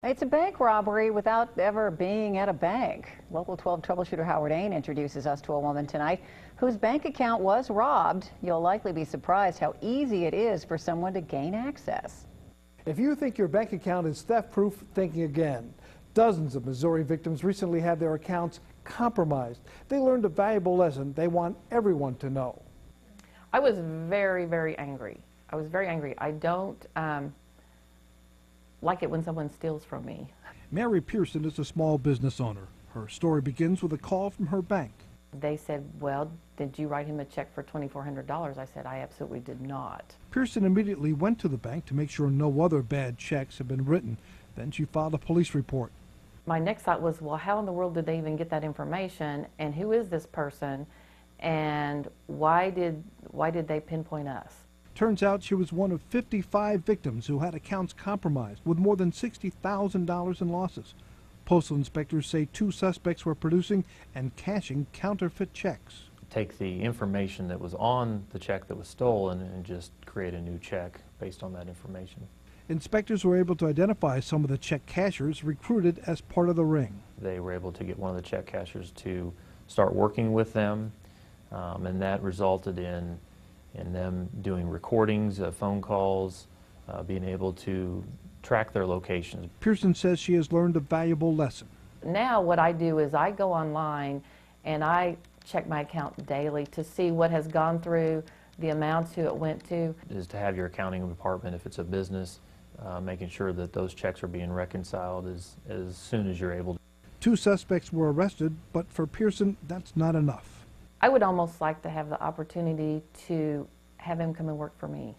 It's a bank robbery without ever being at a bank. Local 12 troubleshooter Howard Ain introduces us to a woman tonight whose bank account was robbed. You'll likely be surprised how easy it is for someone to gain access. If you think your bank account is theft-proof, thinking again. Dozens of Missouri victims recently had their accounts compromised. They learned a valuable lesson they want everyone to know. I was very, very angry. I was very angry. I don't like it when someone steals from me. Mary Pearson is a small business owner. Her story begins with a call from her bank. They said, well, did you write him a check for $2,400? I said, I absolutely did not. Pearson immediately went to the bank to make sure no other bad checks had been written. Then she filed a police report. My next thought was, well, how in the world did they even get that information? And who is this person? And why did they pinpoint us? Turns out she was one of 55 victims who had accounts compromised with more than $60,000 in losses. Postal inspectors say 2 suspects were producing and cashing counterfeit checks. Take the information that was on the check that was stolen and just create a new check based on that information. Inspectors were able to identify some of the check cashers recruited as part of the ring. They were able to get one of the check cashers to start working with them, and that resulted in them doing recordings of phone calls, being able to track their locations. Pearson says she has learned a valuable lesson. Now what I do is I go online and I check my account daily to see what has gone through, the amounts who it went to. Is to have your accounting department, if it's a business, making sure that those checks are being reconciled as soon as you're able to. 2 suspects were arrested, but for Pearson, that's not enough. I would almost like to have the opportunity to have him come and work for me.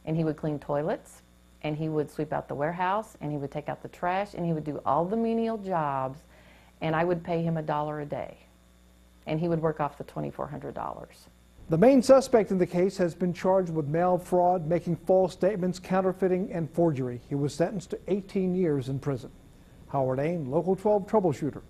And he would clean toilets, and he would sweep out the warehouse, and he would take out the trash, and he would do all the menial jobs, and I would pay him $1 a day. And he would work off the $2,400. The main suspect in the case has been charged with mail fraud, making false statements, counterfeiting, and forgery. He was sentenced to 18 years in prison. Howard Ain, Local 12 troubleshooter.